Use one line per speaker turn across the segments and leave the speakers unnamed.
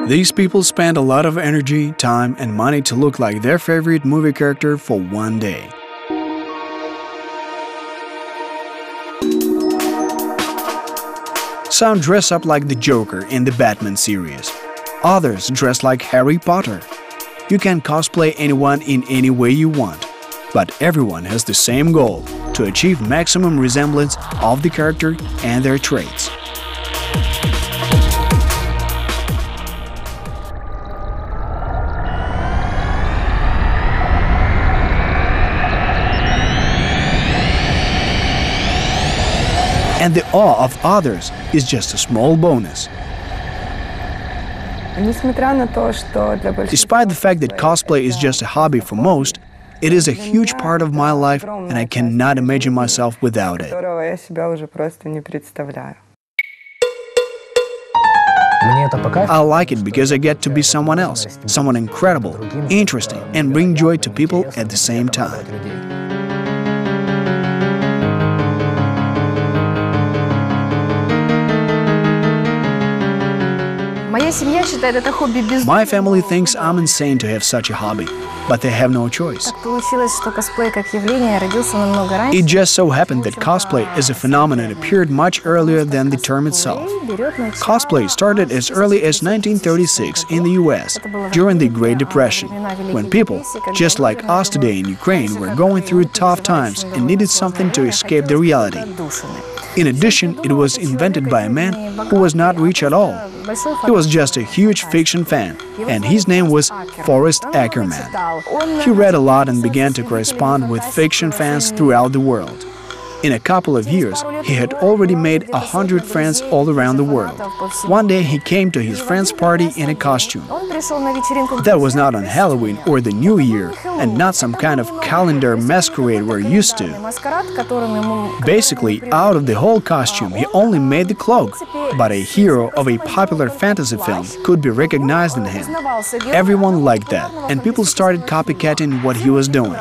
These people spend a lot of energy, time, and money to look like their favorite movie character for one day. Some dress up like the Joker in the Batman series. Others dress like Harry Potter. You can cosplay anyone in any way you want, but everyone has the same goal: to achieve maximum resemblance of the character and their traits. And the awe of others is just a small bonus. Despite the fact that cosplay is just a hobby for most, it is a huge part of my life, and I cannot imagine myself without it. I like it because I get to be someone else, someone incredible, interesting, and bring joy to people at the same time. My family thinks I'm insane to have such a hobby, but they have no choice. It just so happened that cosplay as a phenomenon appeared much earlier than the term itself. Cosplay started as early as 1936 in the US, during the Great Depression, when people, just like us today in Ukraine, were going through tough times and needed something to escape the reality. In addition, it was invented by a man who was not rich at all. He was just a huge fiction fan, and his name was Forrest Ackerman. He read a lot and began to correspond with fiction fans throughout the world. In a couple of years, he had already made 100 friends all around the world. One day he came to his friend's party in a costume. That was not on Halloween or the New Year, and not some kind of calendar masquerade we're used to. Basically, out of the whole costume, he only made the cloak, but a hero of a popular fantasy film could be recognized in him. Everyone liked that, and people started copycatting what he was doing.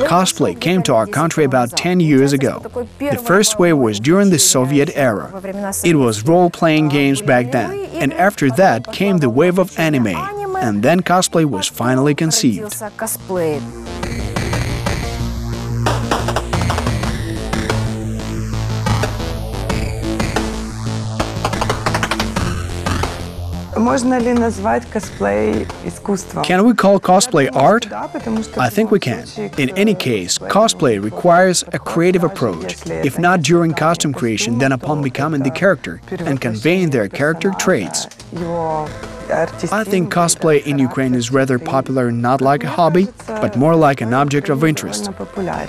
Cosplay came to our country about 10 years ago. The first wave was during the Soviet era. It was role-playing games back then, and after that came the wave of anime, and then cosplay was finally conceived. Can we call cosplay art? I think we can. In any case, cosplay requires a creative approach, if not during costume creation, then upon becoming the character and conveying their character traits. I think cosplay in Ukraine is rather popular, not like a hobby, but more like an object of interest.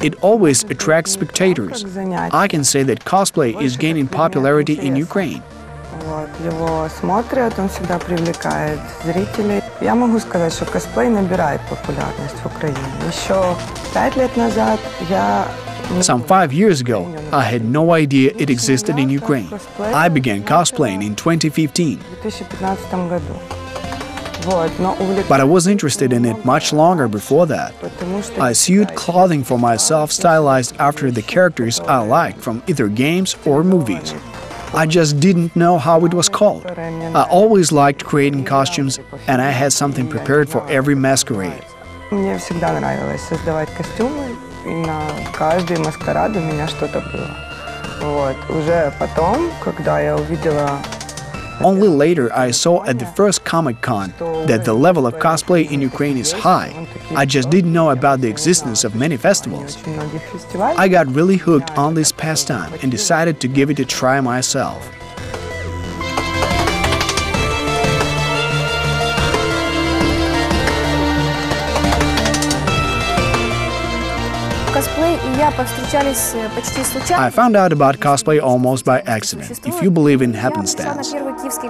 It always attracts spectators. I can say that cosplay is gaining popularity in Ukraine.
Его смотрят, он всегда привлекает зрителей. Я могу сказать, что косплей набирает популярность в Украине. Еще 5 лет назад я...
Some 5 years ago, I had no idea it existed in Ukraine. I began cosplaying in 2015. But I was interested in it much longer before that. I sewed clothing for myself stylized after the characters I liked from either games or movies. I just didn't know how it was called. I always liked creating costumes, and I had something prepared for every masquerade.
Мне всегда нравилось создавать костюмы, и на каждый маскарад у меня что-то было. Вот. Уже потом, когда я увидела...
Only later I saw at the first Comic-Con that the level of cosplay in Ukraine is high. I just didn't know about the existence of many festivals. I got really hooked on this pastime and decided to give it a try myself. I found out about cosplay almost by accident, if you believe in happenstance.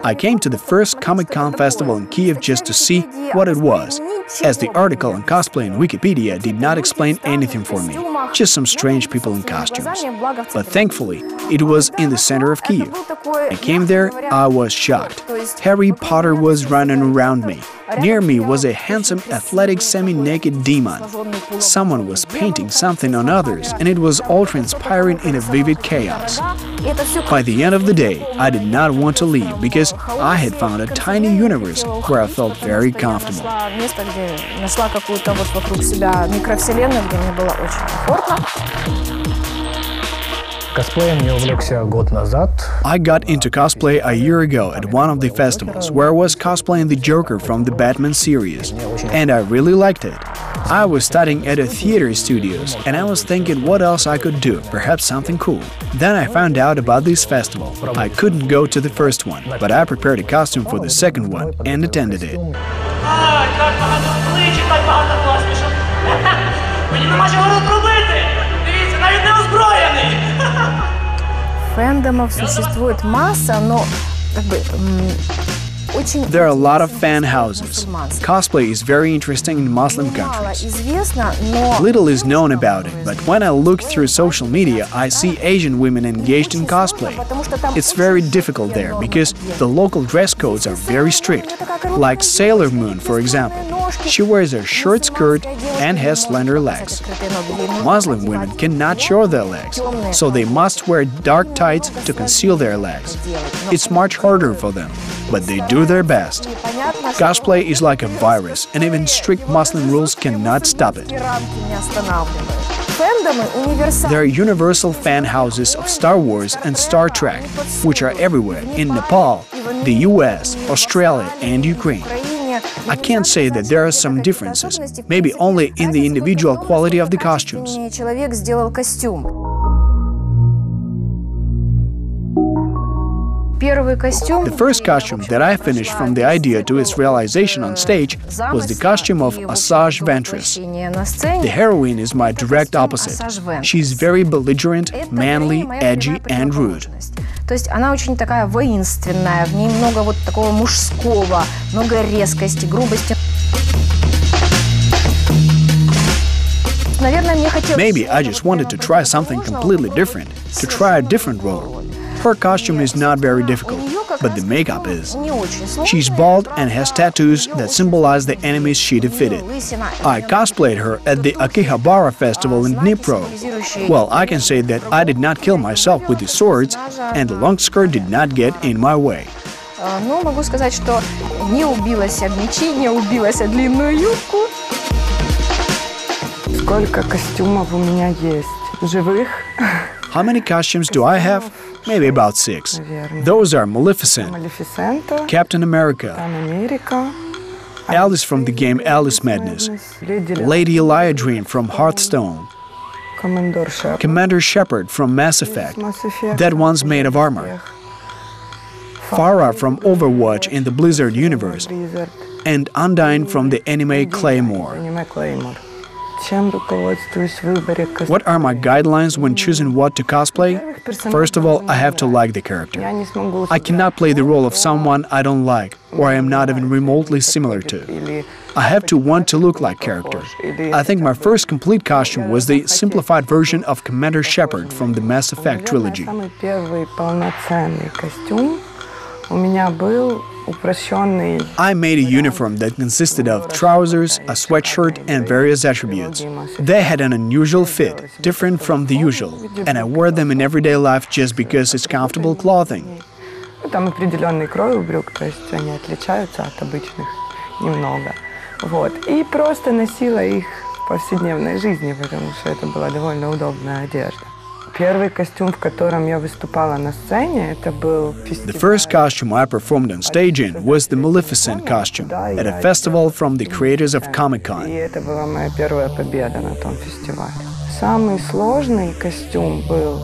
I came to the first Comic-Con festival in Kiev just to see what it was, as the article on cosplay in Wikipedia did not explain anything for me, just some strange people in costumes. But thankfully, it was in the center of Kiev. I came there, I was shocked. Harry Potter was running around me. Near me was a handsome, athletic, semi-naked demon. Someone was painting something on others, and it was all transpiring in a vivid chaos. By the end of the day, I did not want to leave because I had found a tiny universe where I felt very comfortable. I got into cosplay a year ago at one of the festivals where I was cosplaying the Joker from the Batman series, and I really liked it. I was studying at a theater studios, and I was thinking what else I could do, perhaps something cool. Then I found out about this festival. I couldn't go to the first one, but I prepared a costume for the second one and attended it. There are a lot of fan houses. Cosplay is very interesting in Muslim countries. Little is known about it, but when I look through social media, I see Asian women engaged in cosplay. It's very difficult there because the local dress codes are very strict. Like Sailor Moon, for example. She wears a short skirt and has slender legs. Muslim women cannot show their legs, so they must wear dark tights to conceal their legs. It's much harder for them, but they do their best. Cosplay is like a virus, and even strict Muslim rules cannot stop it. There are universal fan houses of Star Wars and Star Trek, which are everywhere in Nepal, the US, Australia, and Ukraine. I can't say that there are some differences, maybe only in the individual quality of the costumes. The first costume that I finished from the idea to its realization on stage was the costume of Asajj Ventress. The heroine is my direct opposite. She's very belligerent, manly, edgy, and rude.
То есть она очень такая воинственная, в ней много вот такого мужского, много резкости, грубости.
Maybe I just wanted to try something completely different, to try a different role. Her costume is not very difficult, but the makeup is. She's bald and has tattoos that symbolize the enemies she defeated. I cosplayed her at the Akihabara festival in Dnipro. Well, I can say that I did not kill myself with the swords, and the long skirt did not get in my way.
Ну, могу сказать, что не убилась об мечи, не убилась о длинную юбку.
Сколько костюмов у меня есть? Живых?
How many costumes do I have? Maybe about 6. Those are Maleficent, Captain America, Alice from the game Alice Madness, Lady Eliadrine from Hearthstone, Commander Shepard from Mass Effect, that one's made of armor, Farah from Overwatch in the Blizzard universe, and Undyne from the anime Claymore. What are my guidelines when choosing what to cosplay? First of all, I have to like the character. I cannot play the role of someone I don't like, or I am not even remotely similar to. I have to want to look like character. I think my first complete costume was the simplified version of Commander Shepard from the Mass Effect trilogy. I made a uniform that consisted of trousers, a sweatshirt, and various attributes. They had an unusual fit, different from the usual, and I wore them in everyday life just because it's comfortable clothing.
Там определенный крой у брюк, то есть они отличаются от обычных немного. Вот. И просто носила их в повседневной жизни, потому что это была довольно удобная одежда. Первый костюм, в котором я выступала на сцене, это был фестиваль.
The first costume I performed on stage in was the Maleficent costume at a festival from the creators of Comic-Con.
И это была моя первая победа на том фестивале. Самый сложный костюм был.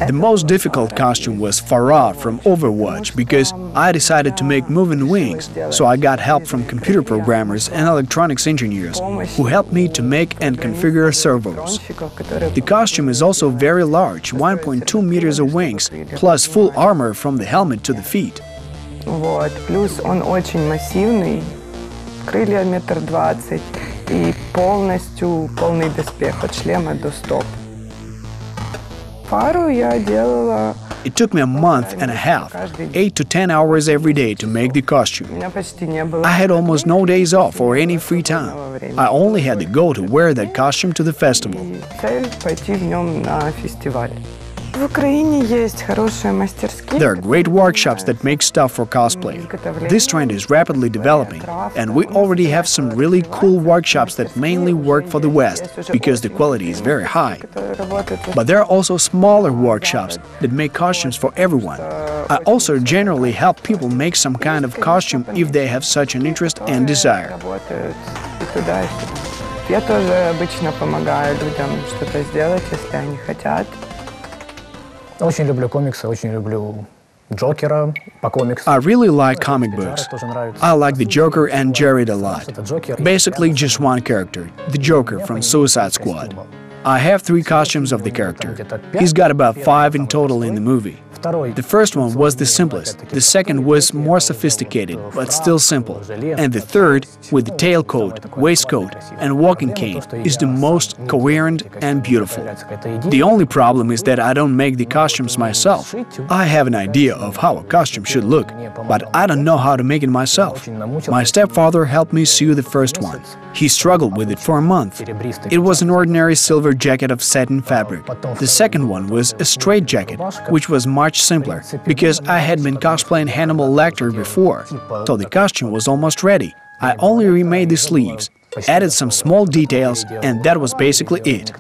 The most difficult costume was Farah from Overwatch because I decided to make moving wings, so I got help from computer programmers and electronics engineers who helped me to make and configure servos. The costume is also very large, 1.2 meters of wings, plus full armor from the helmet to the feet.
Вот. Плюс он очень массивный, крылья 1,20 м и полностью полный доспех от шлема до стоп. Фару я делала
It took me a month and a half, 8 to 10 hours every day to make the costume. I had almost no days off or any free time. I only had the goal to wear that costume to the festival. There are great workshops that make stuff for cosplay. This trend is rapidly developing, and we already have some really cool workshops that mainly work for the West, because the quality is very high. But there are also smaller workshops that make costumes for everyone. I also generally help people make some kind of costume if they have such an interest and desire.
Я тоже обычно помогаю людям что-то сделать, если они хотят.
Очень люблю комиксы, очень люблю Джокера по комиксам.
I really like comic books. I like the Joker and Jared a lot. Basically just one character, the Joker from Suicide Squad. I have 3 costumes of the character. He's got about 5 in total in the movie. The first one was the simplest, the second was more sophisticated, but still simple, and the third, with the tailcoat, waistcoat and walking cane, is the most coherent and beautiful. The only problem is that I don't make the costumes myself. I have an idea of how a costume should look, but I don't know how to make it myself. My stepfather helped me sew the first one. He struggled with it for a month. It was an ordinary silver jacket of satin fabric. The second one was a straight jacket, which was much simpler, because I had been cosplaying Hannibal Lecter before, so the costume was almost ready. I only remade the sleeves, added some small details, and that was basically it.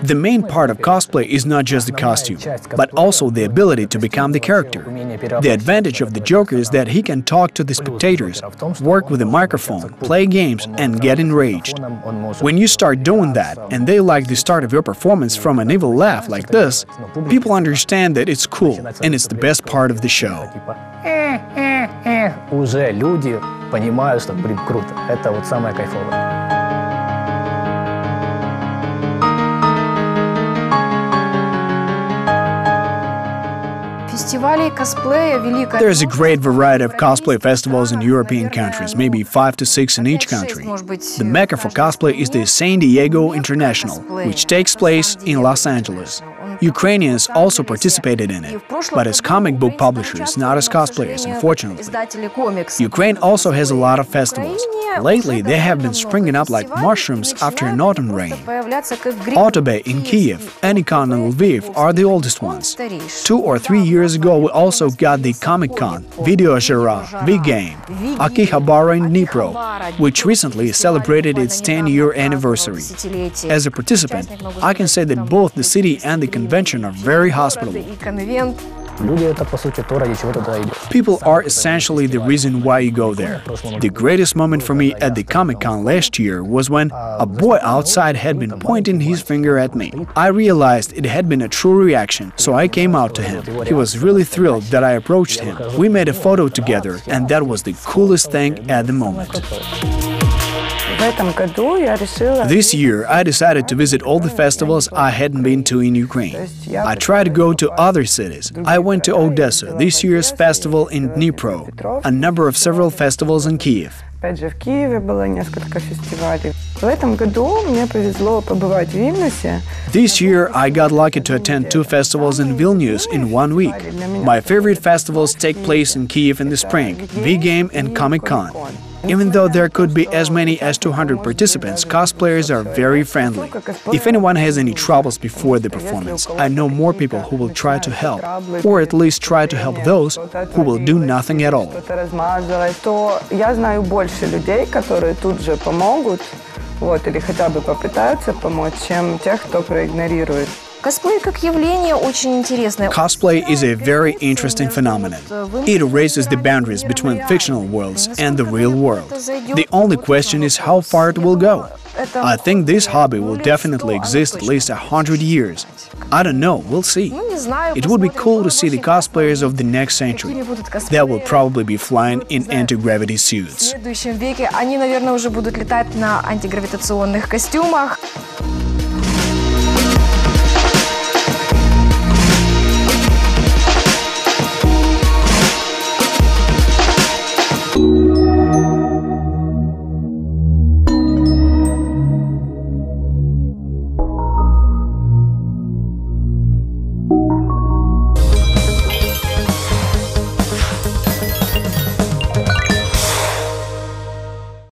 The main part of cosplay is not just the costume, but also the ability to become the character. The advantage of the Joker is that he can talk to the spectators, work with a microphone, play games, and get enraged. When you start doing that, and they like the start of your performance from an evil laugh like this, people understand that it's cool, and it's the best part of the show.
Уже люди понимают, что, блин, круто. Это вот самое кайфовое.
There's a great variety of cosplay festivals in European countries, maybe 5 to 6 in each country. The mecca for cosplay is the San Diego International, which takes place in Los Angeles. Ukrainians also participated in it, but as comic book publishers, not as cosplayers, unfortunately. Ukraine also has a lot of festivals. Lately, they have been springing up like mushrooms after an autumn rain. Autobe in Kiev, Anikon in Lviv are the oldest ones. 2 or 3 years ago, we also got the Comic-Con, Videožera, V-Game, Akihabara in Dnipro, which recently celebrated its 10-year anniversary. As a participant, I can say that both the city and the convention are very hospitable. People are essentially the reason why you go there. The greatest moment for me at the Comic-Con last year was when a boy outside had been pointing his finger at me. I realized it had been a true reaction, so I came out to him. He was really thrilled that I approached him. We made a photo together, and that was the coolest thing at the moment. This year, I decided to visit all the festivals I hadn't been to in Ukraine. I tried to go to other cities. I went to Odessa, this year's festival in Dnipro, a number of several festivals in Kiev. This year, I got lucky to attend 2 festivals in Vilnius in 1 week. My favorite festivals take place in Kiev in the spring, V-Game and Comic-Con. Even though there could be as many as 200 participants, cosplayers are very friendly. If anyone has any troubles before the performance, I know more people who will try to help, or at least try to help those who will do nothing at all. Cosplay is a very interesting phenomenon. It erases the boundaries between fictional worlds and the real world. The only question is how far it will go. I think this hobby will definitely exist at least 100 years. I don't know, we'll see. It would be cool to see the cosplayers of the next century. They will probably be flying in anti-gravity suits.
Они, наверное, уже будут летать на антигравитационных костюмах.